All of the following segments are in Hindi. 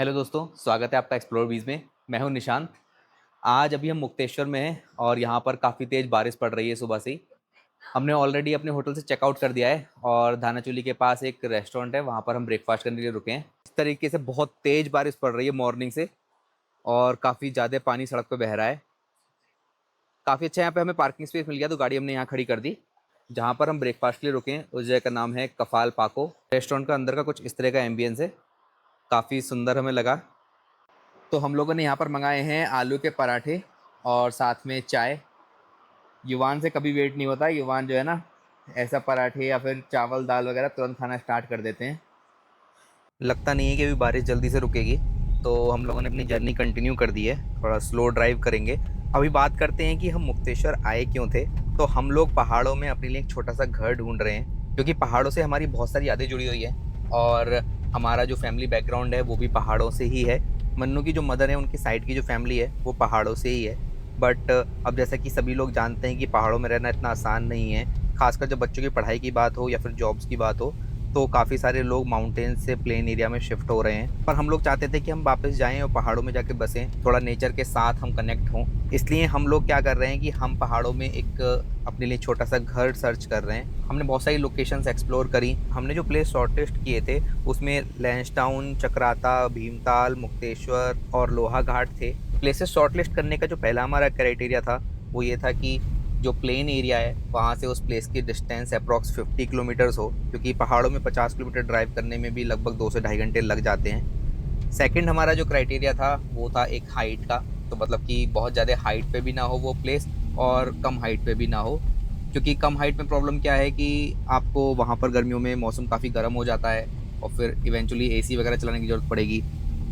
हेलो दोस्तों, स्वागत है आपका एक्सप्लोर बीज में। मैं हूं निशांत। आज अभी हम मुक्तेश्वर में हैं और यहाँ पर काफ़ी तेज़ बारिश पड़ रही है सुबह से ही। हमने ऑलरेडी अपने होटल से चेकआउट कर दिया है और धानाचूली के पास एक रेस्टोरेंट है, वहाँ पर हम ब्रेकफास्ट करने के लिए रुके हैं। इस तरीके से बहुत तेज़ बारिश पड़ रही है मॉर्निंग से और काफ़ी ज़्यादा पानी सड़क पर बह रहा है। काफ़ी अच्छा यहाँ पे हमें पार्किंग स्पेस मिल गया तो गाड़ी हमने यहाँ खड़ी कर दी। जहाँ पर हम ब्रेकफास्ट के लिए रुके हैं उस जगह का नाम है कफाल पाको। रेस्टोरेंट का अंदर का कुछ इस तरह का एम्बियंस है, काफ़ी सुंदर हमें लगा। तो हम लोगों ने यहाँ पर मंगाए हैं आलू के पराठे और साथ में चाय। युवान से कभी वेट नहीं होता। युवान जो है ना, ऐसा पराठे या फिर चावल दाल वगैरह तुरंत खाना स्टार्ट कर देते हैं। लगता नहीं है कि अभी बारिश जल्दी से रुकेगी, तो हम लोगों ने अपनी जर्नी कंटिन्यू कर दी है। थोड़ा स्लो ड्राइव करेंगे। अभी बात करते हैं कि हम मुक्तेश्वर आए क्यों थे। तो हम लोग पहाड़ों में अपने लिए एक छोटा सा घर ढूंढ रहे हैं, क्योंकि पहाड़ों से हमारी बहुत सारी यादें जुड़ी हुई है और हमारा जो फैमिली बैकग्राउंड है वो भी पहाड़ों से ही है। मन्नू की जो मदर है, उनकी साइड की जो फैमिली है वो पहाड़ों से ही है। बट अब जैसा कि सभी लोग जानते हैं कि पहाड़ों में रहना इतना आसान नहीं है, खासकर जब बच्चों की पढ़ाई की बात हो या फिर जॉब्स की बात हो। तो काफ़ी सारे लोग माउंटेन से प्लेन एरिया में शिफ्ट हो रहे हैं, पर हम लोग चाहते थे कि हम वापस जाएं और पहाड़ों में जाके बसें, थोड़ा नेचर के साथ हम कनेक्ट हों। इसलिए हम लोग क्या कर रहे हैं कि हम पहाड़ों में एक अपने लिए छोटा सा घर सर्च कर रहे हैं। हमने बहुत सारी लोकेशंस एक्सप्लोर करी। हमने जो प्लेस शॉर्टलिस्ट किए थे उसमें लैंसडाउन, चक्राता, भीमताल, मुक्तेश्वर और लोहा घाट थे। प्लेसेस शॉर्टलिस्ट करने का जो पहला हमारा क्राइटेरिया था वो ये था कि जो प्लेन एरिया है वहाँ से उस प्लेस की डिस्टेंस अप्रॉक्स 50 किलोमीटर्स हो, क्योंकि पहाड़ों में 50 किलोमीटर ड्राइव करने में भी लगभग 2 से ढाई घंटे लग जाते हैं। सेकंड हमारा जो क्राइटेरिया था वो था एक हाइट का, तो मतलब कि बहुत ज़्यादा हाइट पे भी ना हो वो प्लेस और कम हाइट पे भी ना हो। क्योंकि कम हाइट में प्रॉब्लम क्या है कि आपको वहाँ पर गर्मियों में मौसम काफ़ी गर्म हो जाता है और फिर इवेंचुअली एसी वगैरह चलाने की ज़रूरत पड़ेगी।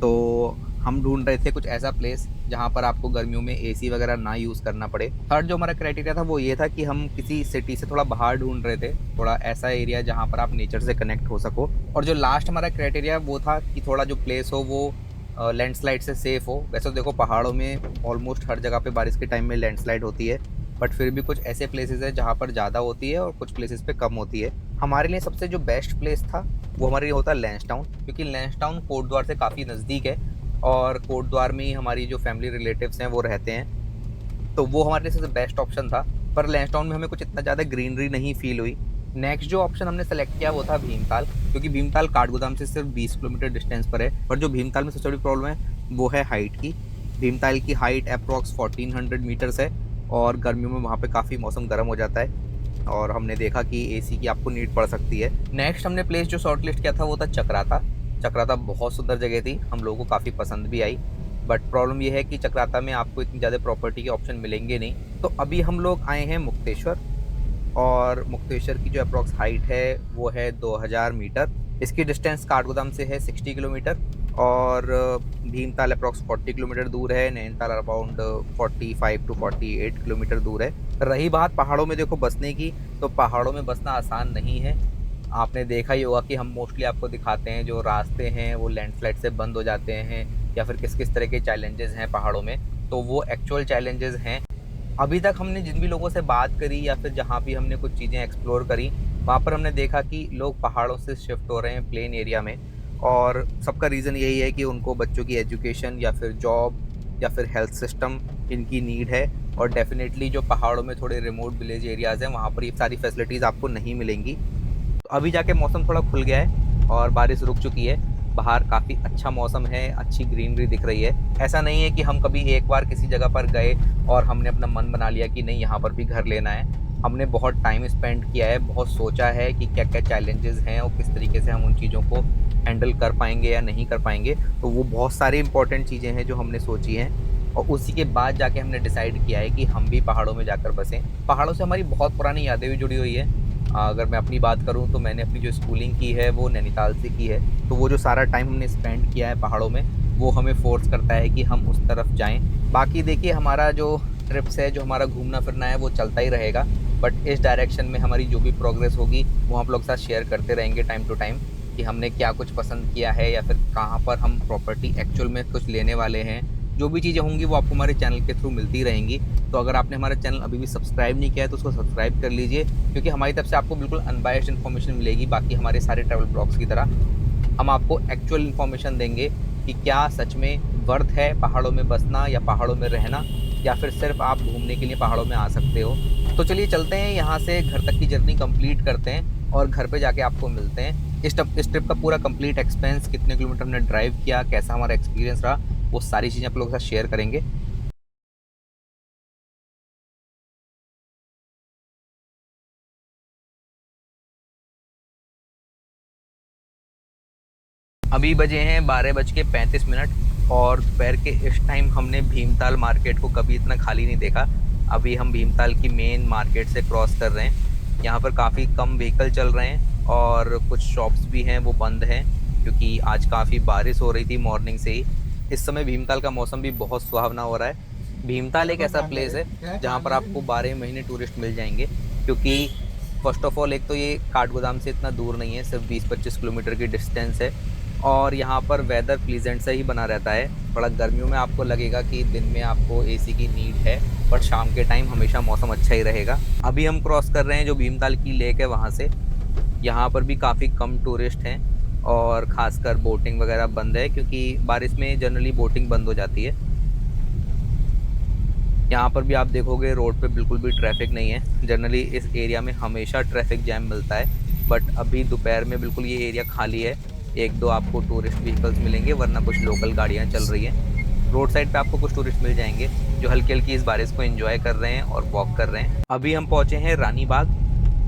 तो हम ढूंढ रहे थे कुछ ऐसा प्लेस जहाँ पर आपको गर्मियों में एसी वगैरह ना यूज़ करना पड़े। थर्ड जो हमारा क्राइटेरिया था वो ये था कि हम किसी सिटी से थोड़ा बाहर ढूंढ रहे थे, थोड़ा ऐसा एरिया जहाँ पर आप नेचर से कनेक्ट हो सको। और जो लास्ट हमारा क्राइटेरिया वो था कि थोड़ा जो प्लेस हो वो लैंडस्लाइड से सेफ हो। वैसे तो देखो पहाड़ों में ऑलमोस्ट हर जगह पे बारिश के टाइम में लैंडस्लाइड होती है, बट फिर भी कुछ ऐसे प्लेसेस है जहाँ पर ज़्यादा होती है और कुछ प्लेसेस पे कम होती है। हमारे लिए सबसे जो बेस्ट प्लेस था वो हमारे लिए होता है लैंसडाउन, क्योंकि लैंसडाउन कोटद्वार से काफ़ी नज़दीक है और कोटद्वार में ही हमारी जो फैमिली रिलेटिव्स हैं वो रहते हैं। तो वो हमारे लिए सबसे बेस्ट ऑप्शन था। पर लैंसडाउन में हमें कुछ इतना ज़्यादा ग्रीनरी नहीं फील हुई। नेक्स्ट जो ऑप्शन हमने सेलेक्ट किया वो था भीमताल, क्योंकि भीमताल काठगोदाम से सिर्फ 20 किलोमीटर डिस्टेंस पर है। पर जो भीमताल में सबसे बड़ी प्रॉब्लम है वो है हाइट की। भीमताल की हाइट अप्रॉक्स 1400 मीटर्स है और गर्मियों में वहाँ पे काफ़ी मौसम गर्म हो जाता है और हमने देखा कि एसी की आपको नीड पड़ सकती है। नेक्स्ट हमने प्लेस जो शॉर्टलिस्ट किया था वो था चक्राता। चक्राता बहुत सुंदर जगह थी, हम लोगों को काफ़ी पसंद भी आई। बट प्रॉब्लम ये है कि चक्राता में आपको इतनी ज़्यादा प्रॉपर्टी के ऑप्शन मिलेंगे नहीं। तो अभी हम लोग आए हैं मुक्तेश्वर और मुक्तेश्वर की जो अप्रॉक्स हाइट है वो है 2000 मीटर। इसकी डिस्टेंस काठगोदाम से है 60 किलोमीटर और भीमताल अप्रॉक्स 40 किलोमीटर दूर है। नैनीताल अराउंड 45 टू 48 किलोमीटर दूर है। रही बात पहाड़ों में देखो बसने की, तो पहाड़ों में बसना आसान नहीं है। आपने देखा ही होगा कि हम मोस्टली आपको दिखाते हैं जो रास्ते हैं वो लैंडस्लाइड से बंद हो जाते हैं या फिर किस किस तरह के चैलेंजेस हैं पहाड़ों में, तो वो एक्चुअल चैलेंजेस हैं। अभी तक हमने जिन भी लोगों से बात करी या फिर जहाँ भी हमने कुछ चीज़ें एक्सप्लोर करी, वहाँ पर हमने देखा कि लोग पहाड़ों से शिफ्ट हो रहे हैं प्लेन एरिया में और सबका रीज़न यही है कि उनको बच्चों की एजुकेशन या फिर जॉब या फिर हेल्थ सिस्टम इनकी नीड है। और डेफिनेटली जो पहाड़ों में थोड़े रिमोट विलेज एरियाज़ हैं वहाँ पर ये सारी फैसिलिटीज़ आपको नहीं मिलेंगी। तो अभी जाके मौसम थोड़ा खुल गया है और बारिश रुक चुकी है। बाहर काफ़ी अच्छा मौसम है, अच्छी ग्रीनरी दिख रही है। ऐसा नहीं है कि हम कभी एक बार किसी जगह पर गए और हमने अपना मन बना लिया कि नहीं यहाँ पर भी घर लेना है। हमने बहुत टाइम स्पेंड किया है, बहुत सोचा है कि क्या क्या चैलेंजेस हैं और किस तरीके से हम उन चीज़ों को हैंडल कर पाएंगे या नहीं कर पाएंगे। तो वो बहुत सारी इंपॉर्टेंट चीज़ें हैं जो हमने सोची हैं और उसी के बाद जाके हमने डिसाइड किया है कि हम भी पहाड़ों में जाकर बसें। पहाड़ों से हमारी बहुत पुरानी यादें भी जुड़ी हुई है। अगर मैं अपनी बात करूँ तो मैंने अपनी जो स्कूलिंग की है वो नैनीताल से की है, तो वो जो सारा टाइम हमने स्पेंड किया है पहाड़ों में वो हमें फ़ोर्स करता है कि हम उस तरफ जाएँ। बाकी देखिए हमारा जो ट्रिप्स है, जो हमारा घूमना फिरना है वो चलता ही रहेगा, बट इस डायरेक्शन में हमारी जो भी प्रोग्रेस होगी वो हम लोग के साथ शेयर करते रहेंगे टाइम टू टाइम कि हमने क्या कुछ पसंद किया है या फिर कहाँ पर हम प्रॉपर्टी एक्चुअल में कुछ लेने वाले हैं। जो भी चीज़ें होंगी वो आपको हमारे चैनल के थ्रू मिलती रहेंगी। तो अगर आपने हमारा चैनल अभी भी सब्सक्राइब नहीं किया है तो उसको सब्सक्राइब कर लीजिए, क्योंकि हमारी तरफ से आपको बिल्कुल अनबायस्ड इन्फॉर्मेशन मिलेगी। बाकी हमारे सारे ट्रैवल ब्लॉग्स की तरह हम आपको एक्चुअल इन्फॉर्मेशन देंगे कि क्या सच में वर्थ है पहाड़ों में बसना या पहाड़ों में रहना, या फिर सिर्फ आप घूमने के लिए पहाड़ों में आ सकते हो। तो चलिए चलते हैं, यहाँ से घर तक की जर्नी कंप्लीट करते हैं और घर पे जाके आपको मिलते हैं। इस ट्रिप का पूरा कंप्लीट एक्सपेंस, कितने किलोमीटर हमने ड्राइव किया, कैसा हमारा एक्सपीरियंस रहा, वो सारी चीज़ें आप लोगों के साथ शेयर करेंगे। अभी बजे हैं 12:35 और दोपहर के इस टाइम हमने भीमताल मार्केट को कभी इतना खाली नहीं देखा। अभी हम भीमताल की मेन मार्केट से क्रॉस कर रहे हैं। यहाँ पर काफ़ी कम व्हीकल चल रहे हैं और कुछ शॉप्स भी हैं वो बंद हैं, क्योंकि आज काफ़ी बारिश हो रही थी मॉर्निंग से ही। इस समय भीमताल का मौसम भी बहुत सुहावना हो रहा है। भीमताल एक ऐसा प्लेस है जहाँ पर आपको 12 महीने टूरिस्ट मिल जाएंगे, क्योंकि फर्स्ट ऑफ ऑल एक तो ये काठगोदाम से इतना दूर नहीं है, सिर्फ 20-25 किलोमीटर की डिस्टेंस है और यहाँ पर वेदर प्लीजेंट से ही बना रहता है। थोड़ा गर्मियों में आपको लगेगा कि दिन में आपको एसी की नीड है, बट शाम के टाइम हमेशा मौसम अच्छा ही रहेगा। अभी हम क्रॉस कर रहे हैं जो भीमताल की लेक है वहाँ से। यहाँ पर भी काफ़ी कम टूरिस्ट हैं और ख़ासकर बोटिंग वगैरह बंद है, क्योंकि बारिश में जनरली बोटिंग बंद हो जाती है। यहाँ पर भी आप देखोगे रोड पे बिल्कुल भी ट्रैफिक नहीं है। जनरली इस एरिया में हमेशा ट्रैफिक जैम मिलता है, बट अभी दोपहर में बिल्कुल ये एरिया खाली है। एक दो आपको टूरिस्ट व्हीकल्स मिलेंगे, वरना कुछ लोकल गाड़ियाँ चल रही हैं। रोड साइड पे आपको कुछ टूरिस्ट मिल जाएंगे जो हल्की हल्की इस बारिश को एंजॉय कर रहे हैं और वॉक कर रहे हैं। अभी हम पहुँचे हैं रानी बाग,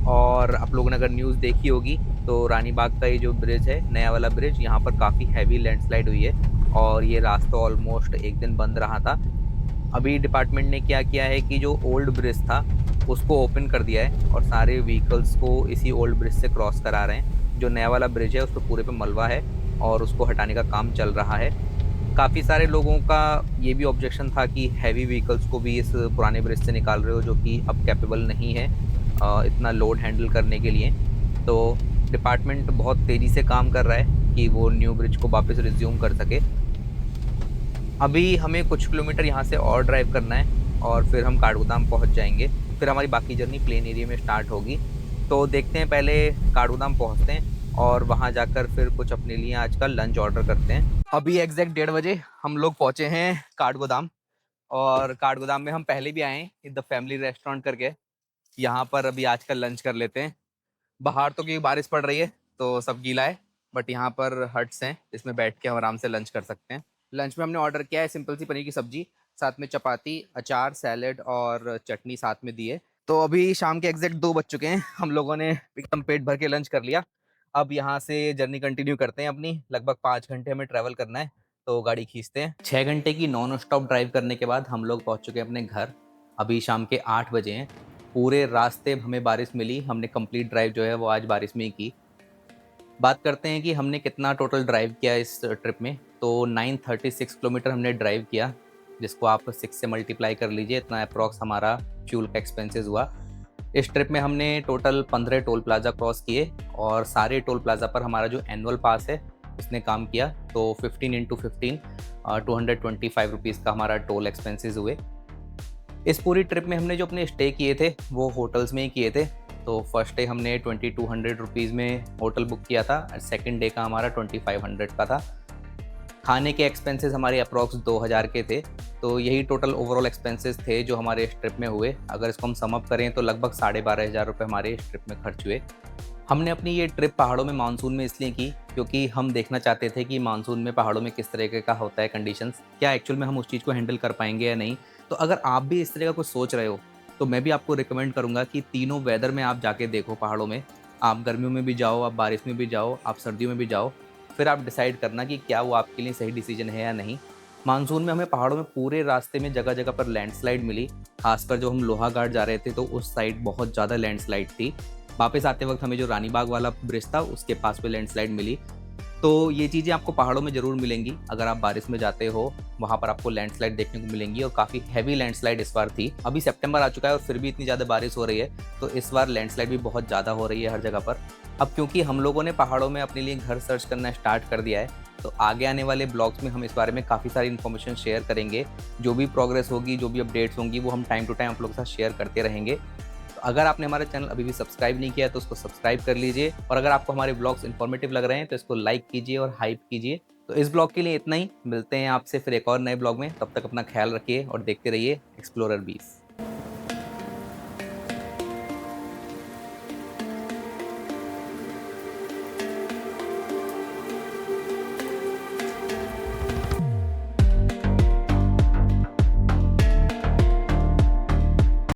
और आप लोगों ने अगर न्यूज़ देखी होगी तो रानी बाग का ये जो ब्रिज है, नया वाला ब्रिज, यहाँ पर काफ़ी हैवी लैंडस्लाइड हुई है और ये रास्ता ऑलमोस्ट एक दिन बंद रहा था। अभी डिपार्टमेंट ने क्या किया है कि जो ओल्ड ब्रिज था उसको ओपन कर दिया है और सारे व्हीकल्स को इसी ओल्ड ब्रिज से क्रॉस करा रहे हैं। जो नया वाला ब्रिज है उस पर पूरे पे मलबा है और उसको हटाने का काम चल रहा है। काफ़ी सारे लोगों का ये भी ऑब्जेक्शन था कि हैवी व्हीकल्स को भी इस पुराने ब्रिज से निकाल रहे हो, जो कि अब कैपेबल नहीं है इतना लोड हैंडल करने के लिए। तो डिपार्टमेंट बहुत तेज़ी से काम कर रहा है कि वो न्यू ब्रिज को वापस रिज्यूम कर सके। अभी हमें कुछ किलोमीटर यहाँ से और ड्राइव करना है और फिर हम काठगोदाम पहुँच जाएंगे। फिर हमारी बाकी जर्नी प्लेन एरिया में स्टार्ट होगी। तो देखते हैं, पहले काठगोदाम पहुँचते हैं और वहाँ जाकर फिर कुछ अपने लिए आज का लंच ऑर्डर करते हैं। अभी एग्जैक्ट 1:30 बजे हम लोग पहुँचे हैं काठगोदाम, और काठगोदाम में हम पहले भी आए हैं, द फैमिली रेस्टोरेंट करके। यहाँ पर अभी आज का लंच कर लेते हैं। बाहर तो क्योंकि बारिश पड़ रही है तो सब गीला है, बट यहाँ पर हट्स हैं जिसमें बैठ के हम आराम से लंच कर सकते हैं। लंच में हमने ऑर्डर किया है सिंपल सी पनीर की सब्जी, साथ में चपाती, अचार, सैलेड और चटनी साथ में दी है। तो अभी शाम के एग्जैक्ट 2 बज चुके हैं, हम लोगों ने एकदम पेट भर के लंच कर लिया। अब यहाँ से जर्नी कंटिन्यू करते हैं अपनी। लगभग 5 घंटे हमें ट्रैवल करना है, तो गाड़ी खींचते हैं। 6 घंटे की नॉन स्टॉप ड्राइव करने के बाद हम लोग पहुँच चुके हैं अपने घर। अभी शाम के 8 बजे हैं। पूरे रास्ते हमें बारिश मिली, हमने कंप्लीट ड्राइव जो है वो आज बारिश में ही की। बात करते हैं कि हमने कितना टोटल ड्राइव किया इस ट्रिप में। तो 936 किलोमीटर हमने ड्राइव किया, जिसको आप 6 से मल्टीप्लाई कर लीजिए, इतना अप्रॉक्स हमारा फ्यूल का एक्सपेंसेस हुआ। इस ट्रिप में हमने टोटल 15 टोल प्लाज़ा क्रॉस किए और सारे टोल प्लाज़ा पर हमारा जो एनुअल पास है उसने काम किया। तो 15 × 15 225 रुपीज़ का हमारा टोल एक्सपेंसेस हुए। इस पूरी ट्रिप में हमने जो अपने स्टे किए थे वो होटल्स में ही किए थे। तो फर्स्ट डे हमने 2200 रुपीज़ में होटल बुक किया था और सेकंड डे का हमारा 2500 का था। खाने के एक्सपेंसेस हमारे अप्रॉक्स 2000 के थे। तो यही टोटल ओवरऑल एक्सपेंसेस थे जो हमारे इस ट्रिप में हुए। अगर इसको हम सम अप करें तो लगभग 12,500 रुपये हमारे इस ट्रिप में खर्च हुए। हमने अपनी ये ट्रिप पहाड़ों में मानसून में इसलिए की क्योंकि हम देखना चाहते थे कि मानसून में पहाड़ों में किस तरीके का होता है कंडीशंस, क्या एक्चुअल में हम उस चीज़ को हैंडल कर पाएंगे या नहीं। तो अगर आप भी इस तरह का कुछ सोच रहे हो तो मैं भी आपको रिकमेंड करूंगा कि तीनों वेदर में आप जाके देखो पहाड़ों में। आप गर्मियों में भी जाओ, आप बारिश में भी जाओ, आप सर्दियों में भी जाओ, फिर आप डिसाइड करना कि क्या वो आपके लिए सही डिसीजन है या नहीं। मानसून में हमें पहाड़ों में पूरे रास्ते में जगह जगह पर लैंडस्लाइड मिली। खासकर जो हम लोहाघाट जा रहे थे तो उस साइड बहुत ज़्यादा लैंडस्लाइड थी। वापस आते वक्त हमें जो रानी बाग वाला ब्रिज था उसके पास पे लैंडस्लाइड मिली। तो ये चीज़ें आपको पहाड़ों में ज़रूर मिलेंगी। अगर आप बारिश में जाते हो वहाँ पर आपको लैंडस्लाइड देखने को मिलेंगी, और काफ़ी हैवी लैंडस्लाइड इस बार थी। अभी सितंबर आ चुका है और फिर भी इतनी ज़्यादा बारिश हो रही है, तो इस बार लैंडस्लाइड भी बहुत ज़्यादा हो रही है हर जगह पर। अब क्योंकि हम लोगों ने पहाड़ों में अपने लिए घर सर्च करना स्टार्ट कर दिया है, तो आगे आने वाले ब्लॉग्स में हम इस बारे में काफ़ी सारी इन्फॉर्मेशन शेयर करेंगे। जो भी प्रोग्रेस होगी, जो भी अपडेट्स होंगी, वो हम टाइम टू टाइम आप लोगों के साथ शेयर करते रहेंगे। तो अगर आपने हमारा चैनल अभी भी सब्सक्राइब नहीं किया है तो उसको सब्सक्राइब कर लीजिए, और अगर आपको हमारे ब्लॉग्स इन्फॉर्मेटिव लग रहे हैं तो इसको लाइक कीजिए और हाइप कीजिए। तो इस ब्लॉग के लिए इतना ही, मिलते हैं आपसे फिर एक और नए ब्लॉग में। तब तक अपना ख्याल रखिए और देखते रहिए एक्सप्लोरर बीस।